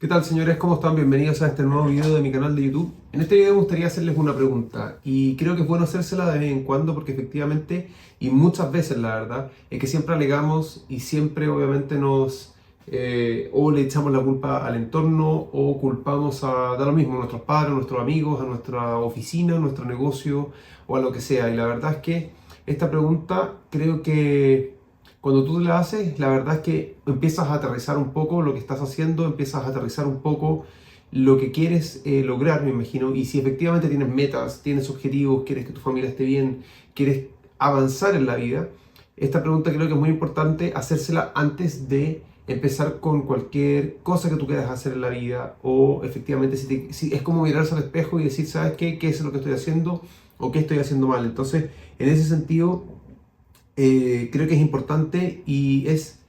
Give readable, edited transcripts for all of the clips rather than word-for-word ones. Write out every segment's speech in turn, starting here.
¿Qué tal, señores? ¿Cómo están? Bienvenidos a este nuevo video de mi canal de YouTube. En este video me gustaría hacerles una pregunta y creo que es bueno hacérsela de vez en cuando porque efectivamente, y muchas veces la verdad, es que siempre alegamos y siempre obviamente o le echamos la culpa al entorno o culpamos da lo mismo, a nuestros padres, a nuestros amigos, a nuestra oficina, a nuestro negocio o a lo que sea. Y la verdad es que esta pregunta creo que cuando tú la haces, la verdad es que empiezas a aterrizar un poco lo que estás haciendo, empiezas a aterrizar un poco lo que quieres lograr, me imagino. Y si efectivamente tienes metas, tienes objetivos, quieres que tu familia esté bien, quieres avanzar en la vida, esta pregunta creo que es muy importante hacérsela antes de empezar con cualquier cosa que tú quieras hacer en la vida. O efectivamente, si es como mirarse al espejo y decir, ¿sabes qué? ¿Qué es lo que estoy haciendo? ¿O qué estoy haciendo mal? Entonces, en ese sentido creo que es importante y es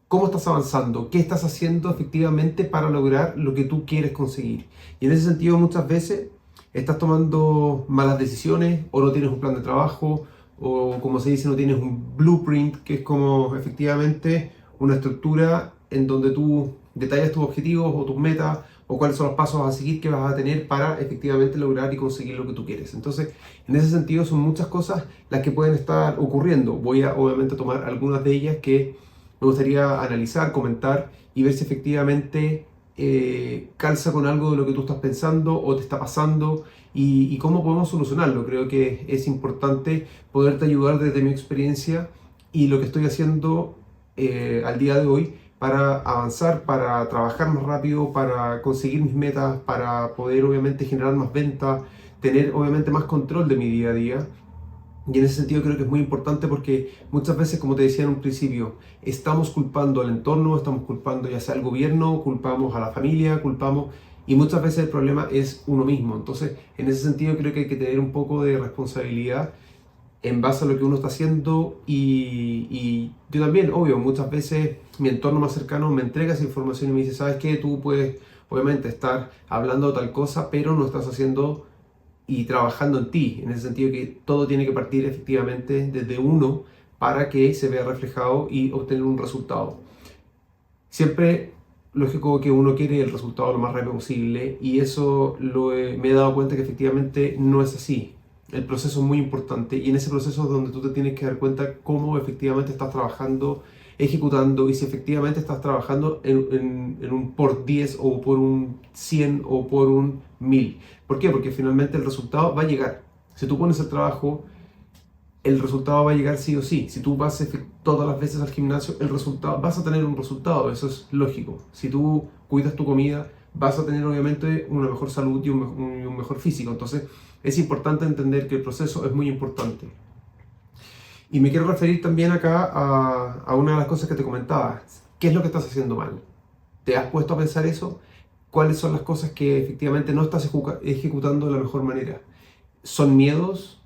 cómo estás avanzando, qué estás haciendo efectivamente para lograr lo que tú quieres conseguir. Y en ese sentido muchas veces estás tomando malas decisiones o no tienes un plan de trabajo o como se dice no tienes un blueprint, que es como efectivamente una estructura en donde tú detallas tus objetivos o tus metas o cuáles son los pasos a seguir que vas a tener para efectivamente lograr y conseguir lo que tú quieres. Entonces, en ese sentido son muchas cosas las que pueden estar ocurriendo. Voy a obviamente tomar algunas de ellas que me gustaría analizar, comentar y ver si efectivamente calza con algo de lo que tú estás pensando o te está pasando y cómo podemos solucionarlo. Creo que es importante poderte ayudar desde mi experiencia y lo que estoy haciendo al día de hoy para avanzar, para trabajar más rápido, para conseguir mis metas, para poder obviamente generar más ventas, tener obviamente más control de mi día a día. Y en ese sentido creo que es muy importante porque muchas veces, como te decía en un principio, estamos culpando al entorno, estamos culpando ya sea al gobierno, culpamos a la familia, y muchas veces el problema es uno mismo. Entonces, en ese sentido creo que hay que tener un poco de responsabilidad en base a lo que uno está haciendo y yo también, obvio, muchas veces mi entorno más cercano me entrega esa información y me dice, ¿sabes qué? Tú puedes obviamente estar hablando de tal cosa, pero no estás haciendo y trabajando en ti, en ese sentido que todo tiene que partir efectivamente desde uno para que se vea reflejado y obtener un resultado. Siempre, lógico que uno quiere el resultado lo más rápido posible y eso me he dado cuenta que efectivamente no es así. El proceso es muy importante y en ese proceso es donde tú te tienes que dar cuenta cómo efectivamente estás trabajando, ejecutando y si efectivamente estás trabajando en un por 10 o por un 100 o por un 1000. ¿Por qué? Porque finalmente el resultado va a llegar. Si tú pones el trabajo, el resultado va a llegar sí o sí. Si tú vas todas las veces al gimnasio, vas a tener un resultado, eso es lógico. Si tú cuidas tu comida, vas a tener obviamente una mejor salud y un mejor físico. Entonces es importante entender que el proceso es muy importante. Y me quiero referir también acá a una de las cosas que te comentaba. ¿Qué es lo que estás haciendo mal? ¿Te has puesto a pensar eso? ¿Cuáles son las cosas que efectivamente no estás ejecutando de la mejor manera? ¿Son miedos?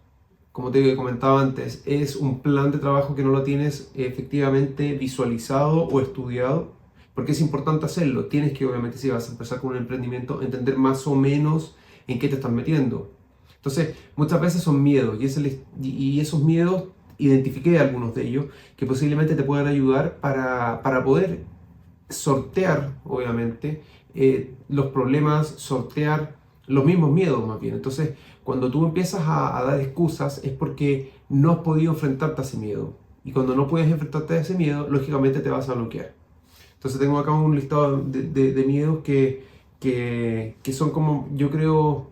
Como te comentaba antes, es un plan de trabajo que no lo tienes efectivamente visualizado o estudiado, porque es importante hacerlo. Tienes que, obviamente, si vas a empezar con un emprendimiento, entender más o menos en qué te estás metiendo. Entonces, muchas veces son miedos, y esos miedos, identifiqué algunos de ellos, que posiblemente te puedan ayudar para poder sortear, obviamente, los problemas, sortear los mismos miedos más bien. Entonces, cuando tú empiezas a dar excusas es porque no has podido enfrentarte a ese miedo. Y cuando no puedes enfrentarte a ese miedo, lógicamente te vas a bloquear. Entonces tengo acá un listado de miedos que son como, yo creo,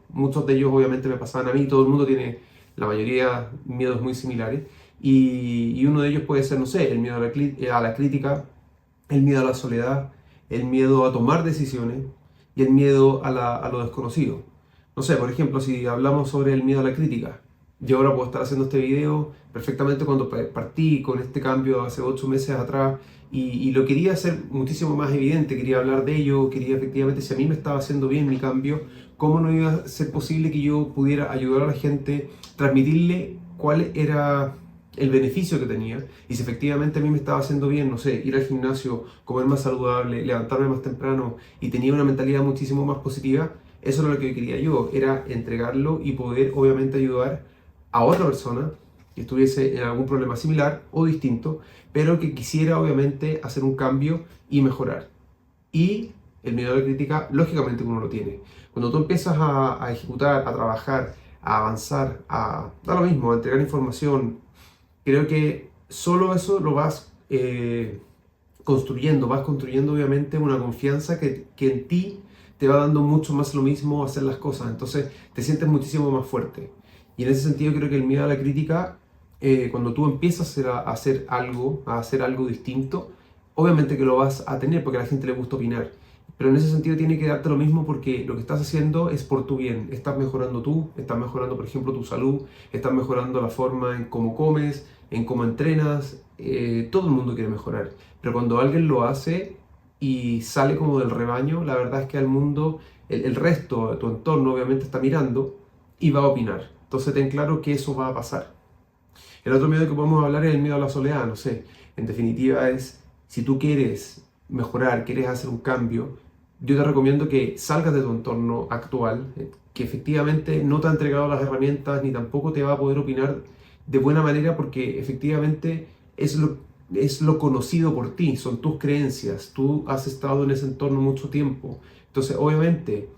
muchos de ellos obviamente me pasaban a mí, todo el mundo tiene, la mayoría, miedos muy similares. Y uno de ellos puede ser, no sé, el miedo a la crítica, el miedo a la soledad, el miedo a tomar decisiones y el miedo a lo desconocido. No sé, por ejemplo, si hablamos sobre el miedo a la crítica, yo ahora puedo estar haciendo este video perfectamente cuando partí con este cambio hace 8 meses atrás y lo quería hacer muchísimo más evidente, quería hablar de ello, quería efectivamente, si a mí me estaba haciendo bien mi cambio, ¿cómo no iba a ser posible que yo pudiera ayudar a la gente, transmitirle cuál era el beneficio que tenía y si efectivamente a mí me estaba haciendo bien, no sé, ir al gimnasio, comer más saludable, levantarme más temprano y tenía una mentalidad muchísimo más positiva? Eso era lo que quería yo, era entregarlo y poder obviamente ayudar a otra persona que estuviese en algún problema similar o distinto, pero que quisiera obviamente hacer un cambio y mejorar. Y el miedo a la crítica, lógicamente uno lo tiene. Cuando tú empiezas a ejecutar, a trabajar, a avanzar, da lo mismo, a entregar información, creo que solo eso lo vas vas construyendo obviamente una confianza que en ti te va dando mucho más lo mismo hacer las cosas, entonces te sientes muchísimo más fuerte. Y en ese sentido creo que el miedo a la crítica, cuando tú empiezas a hacer algo distinto, obviamente que lo vas a tener porque a la gente le gusta opinar. Pero en ese sentido tiene que darte lo mismo porque lo que estás haciendo es por tu bien. Estás mejorando tú, estás mejorando, por ejemplo, tu salud, estás mejorando la forma en cómo comes, en cómo entrenas. Todo el mundo quiere mejorar. Pero cuando alguien lo hace y sale como del rebaño, la verdad es que al mundo, el resto de tu entorno obviamente está mirando y va a opinar. Entonces ten claro que eso va a pasar. El otro miedo que podemos hablar es el miedo a la soledad, no sé. En definitiva es, si tú quieres mejorar, quieres hacer un cambio, yo te recomiendo que salgas de tu entorno actual, que efectivamente no te ha entregado las herramientas ni tampoco te va a poder opinar de buena manera porque efectivamente es lo conocido por ti, son tus creencias, tú has estado en ese entorno mucho tiempo. Entonces, obviamente,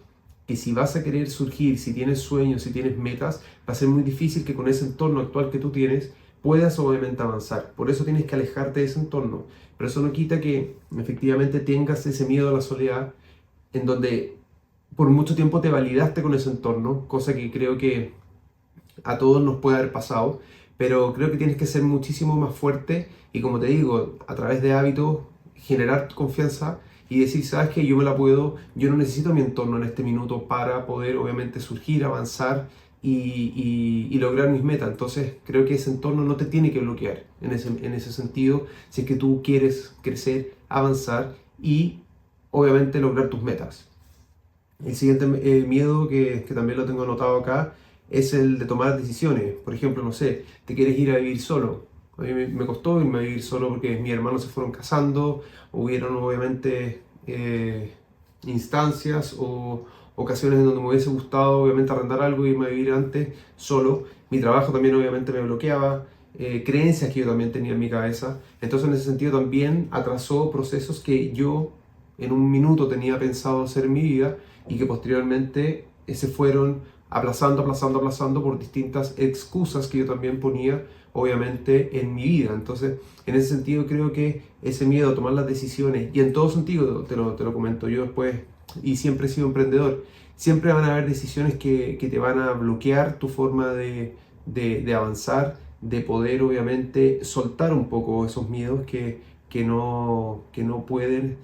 que si vas a querer surgir, si tienes sueños, si tienes metas, va a ser muy difícil que con ese entorno actual que tú tienes puedas obviamente avanzar. Por eso tienes que alejarte de ese entorno. Pero eso no quita que efectivamente tengas ese miedo a la soledad en donde por mucho tiempo te validaste con ese entorno, cosa que creo que a todos nos puede haber pasado, pero creo que tienes que ser muchísimo más fuerte y como te digo, a través de hábitos, generar confianza y decir, sabes que yo me la puedo, yo no necesito mi entorno en este minuto para poder obviamente surgir, avanzar y lograr mis metas. Entonces creo que ese entorno no te tiene que bloquear en ese sentido, si es que tú quieres crecer, avanzar y obviamente lograr tus metas. El siguiente miedo que también lo tengo anotado acá es el de tomar decisiones. Por ejemplo, no sé, te quieres ir a vivir solo. A mí me costó irme a vivir solo porque mis hermanos se fueron casando, hubieron obviamente instancias o ocasiones en donde me hubiese gustado obviamente arrendar algo y irme a vivir antes solo. Mi trabajo también obviamente me bloqueaba, creencias que yo también tenía en mi cabeza. Entonces en ese sentido también atrasó procesos que yo en un minuto tenía pensado hacer en mi vida y que posteriormente se fueron aplazando por distintas excusas que yo también ponía, obviamente, en mi vida. Entonces, en ese sentido creo que ese miedo a tomar las decisiones, y en todo sentido te lo comento, yo después, y siempre he sido emprendedor, siempre van a haber decisiones que te van a bloquear tu forma de avanzar, de poder, obviamente, soltar un poco esos miedos que no pueden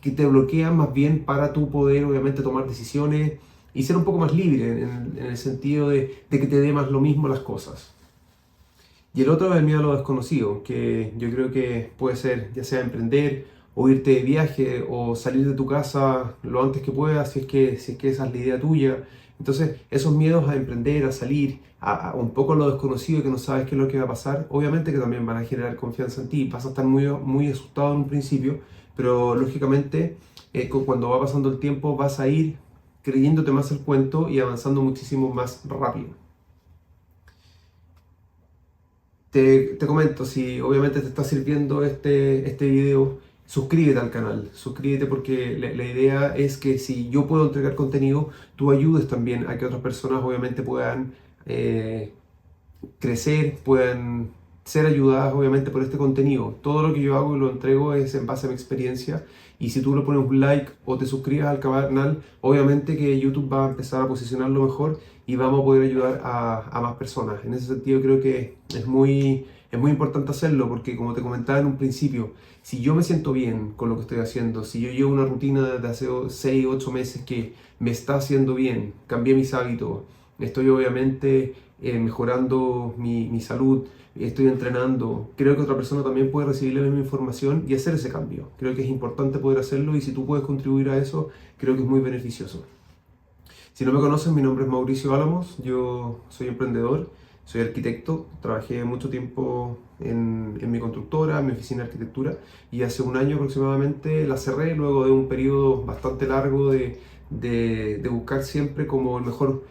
que te bloquean más bien para tu poder obviamente tomar decisiones y ser un poco más libre en el sentido de que te dé más lo mismo las cosas. Y el otro es el miedo a lo desconocido, que yo creo que puede ser ya sea emprender o irte de viaje o salir de tu casa lo antes que puedas si es que esa es la idea tuya. Entonces esos miedos a emprender, a salir, a un poco lo desconocido que no sabes qué es lo que va a pasar, obviamente que también van a generar confianza en ti. Vas a estar muy asustado en un principio, pero lógicamente cuando va pasando el tiempo vas a ir creyéndote más el cuento y avanzando muchísimo más rápido. Te comento, si obviamente te está sirviendo este video, suscríbete al canal, suscríbete porque la idea es que si yo puedo entregar contenido, tú ayudes también a que otras personas obviamente puedan crecer, puedan ser ayudadas obviamente por este contenido. Todo lo que yo hago y lo entrego es en base a mi experiencia y si tú le pones un like o te suscribes al canal, obviamente que YouTube va a empezar a posicionarlo mejor y vamos a poder ayudar a más personas. En ese sentido creo que es muy importante hacerlo porque como te comentaba en un principio, si yo me siento bien con lo que estoy haciendo, si yo llevo una rutina de hace 6, 8 meses que me está haciendo bien, cambié mis hábitos, estoy obviamente mejorando mi salud, estoy entrenando, creo que otra persona también puede recibir la misma información y hacer ese cambio. Creo que es importante poder hacerlo y si tú puedes contribuir a eso, creo que es muy beneficioso. Si no me conocen, mi nombre es Mauricio Álamos, yo soy emprendedor, soy arquitecto, trabajé mucho tiempo en mi constructora, en mi oficina de arquitectura y hace un año aproximadamente la cerré luego de un periodo bastante largo de buscar siempre como el mejor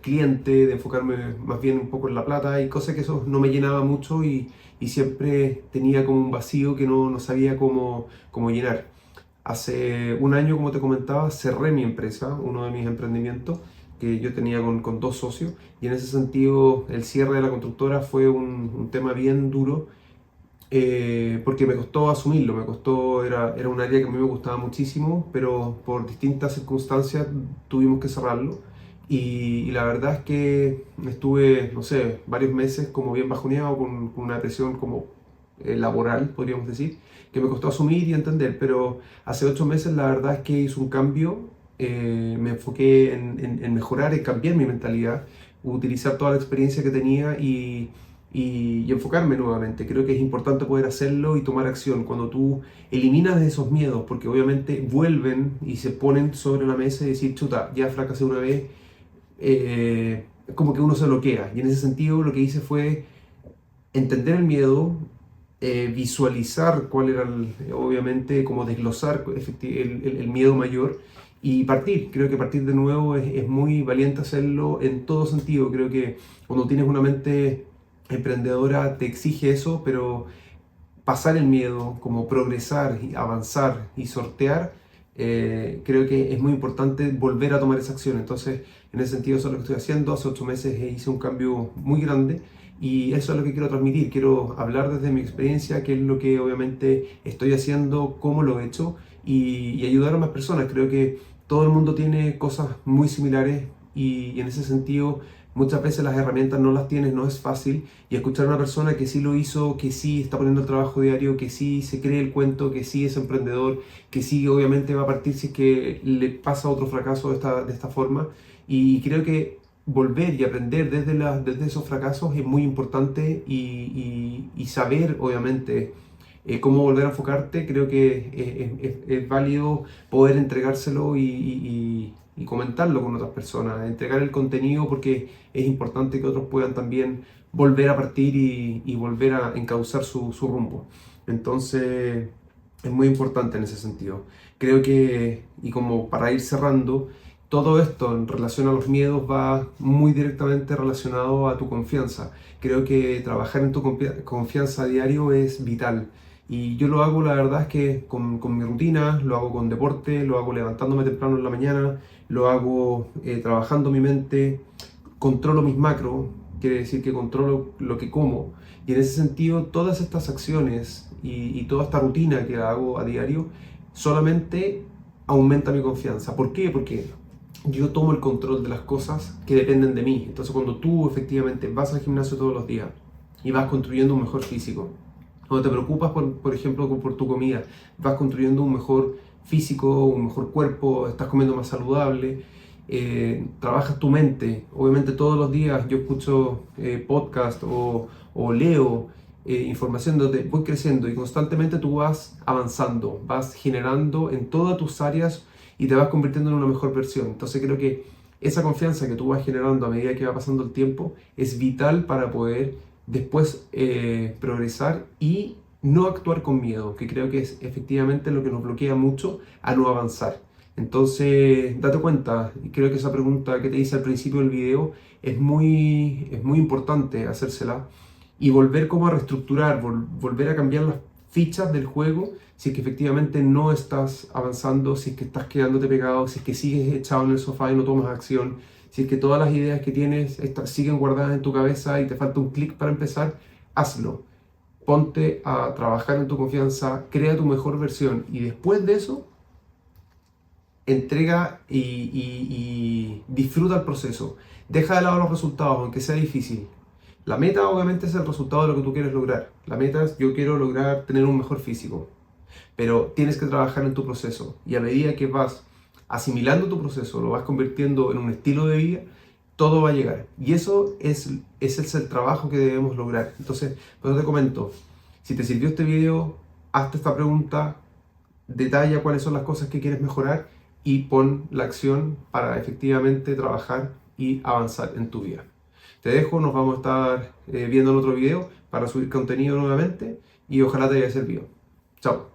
cliente, de enfocarme más bien un poco en la plata y cosas que eso no me llenaba mucho y siempre tenía como un vacío que no sabía cómo llenar. Hace un año, como te comentaba, cerré mi empresa, uno de mis emprendimientos que yo tenía con dos socios, y en ese sentido el cierre de la constructora fue un tema bien duro, porque me costó asumirlo, era un área que a mí me gustaba muchísimo, pero por distintas circunstancias tuvimos que cerrarlo. Y la verdad es que estuve, no sé, varios meses como bien bajoneado, con una presión como laboral, podríamos decir, que me costó asumir y entender, pero hace 8 meses la verdad es que hice un cambio, me enfoqué en mejorar, en cambiar mi mentalidad, utilizar toda la experiencia que tenía y enfocarme nuevamente. Creo que es importante poder hacerlo y tomar acción cuando tú eliminas esos miedos, porque obviamente vuelven y se ponen sobre la mesa y decir, chuta, ya fracasé una vez, como que uno se bloquea. Y en ese sentido lo que hice fue entender el miedo, visualizar cuál era, obviamente, como desglosar el miedo mayor y partir. Creo que partir de nuevo es muy valiente hacerlo en todo sentido. Creo que cuando tienes una mente emprendedora te exige eso, pero pasar el miedo, como progresar, y avanzar y sortear, creo que es muy importante volver a tomar esa acción. Entonces, en ese sentido, eso es lo que estoy haciendo. Hace 8 meses hice un cambio muy grande y eso es lo que quiero transmitir. Quiero hablar desde mi experiencia, qué es lo que obviamente estoy haciendo, cómo lo he hecho y ayudar a más personas. Creo que todo el mundo tiene cosas muy similares y en ese sentido muchas veces las herramientas no las tienes, no es fácil, y escuchar a una persona que sí lo hizo, que sí está poniendo el trabajo diario, que sí se cree el cuento, que sí es emprendedor, que sí obviamente va a partir si es que le pasa otro fracaso de esta forma. Y creo que volver y aprender desde esos fracasos es muy importante y saber obviamente cómo volver a enfocarte. Creo que es válido poder entregárselo y comentarlo con otras personas, entregar el contenido, porque es importante que otros puedan también volver a partir y volver a encauzar su rumbo. Entonces, es muy importante en ese sentido. Creo que, y como para ir cerrando, todo esto en relación a los miedos va muy directamente relacionado a tu confianza. Creo que trabajar en tu confianza a diario es vital. Y yo lo hago, la verdad es que con mi rutina, lo hago con deporte, lo hago levantándome temprano en la mañana, lo hago trabajando mi mente, controlo mis macros, quiere decir que controlo lo que como. Y en ese sentido, todas estas acciones y toda esta rutina que hago a diario solamente aumenta mi confianza. ¿Por qué? Porque yo tomo el control de las cosas que dependen de mí. Entonces, cuando tú efectivamente vas al gimnasio todos los días y vas construyendo un mejor físico, cuando te preocupas, por ejemplo, por tu comida, vas construyendo un mejor físico, un mejor cuerpo, estás comiendo más saludable, trabajas tu mente. Obviamente todos los días yo escucho podcast o leo información donde voy creciendo y constantemente tú vas avanzando, vas generando en todas tus áreas y te vas convirtiendo en una mejor versión. Entonces creo que esa confianza que tú vas generando a medida que va pasando el tiempo es vital para poder después progresar y no actuar con miedo, que creo que es efectivamente lo que nos bloquea mucho a no avanzar. Entonces, date cuenta, y creo que esa pregunta que te hice al principio del video es muy importante hacérsela y volver como a reestructurar, volver a cambiar las fichas del juego si es que efectivamente no estás avanzando, si es que estás quedándote pegado, si es que sigues echado en el sofá y no tomas acción, si es que todas las ideas que tienes siguen guardadas en tu cabeza y te falta un clic para empezar, hazlo. Ponte a trabajar en tu confianza, crea tu mejor versión y después de eso, entrega y disfruta el proceso. Deja de lado los resultados, aunque sea difícil. La meta obviamente es el resultado de lo que tú quieres lograr. La meta es yo quiero lograr tener un mejor físico. Pero tienes que trabajar en tu proceso. Y a medida que vas asimilando tu proceso, lo vas convirtiendo en un estilo de vida, todo va a llegar. Y ese es el trabajo que debemos lograr. Entonces, pues te comento, si te sirvió este video, hazte esta pregunta, detalla cuáles son las cosas que quieres mejorar y pon la acción para efectivamente trabajar y avanzar en tu vida. Te dejo, nos vamos a estar viendo en otro video para subir contenido nuevamente y ojalá te haya servido. Chao.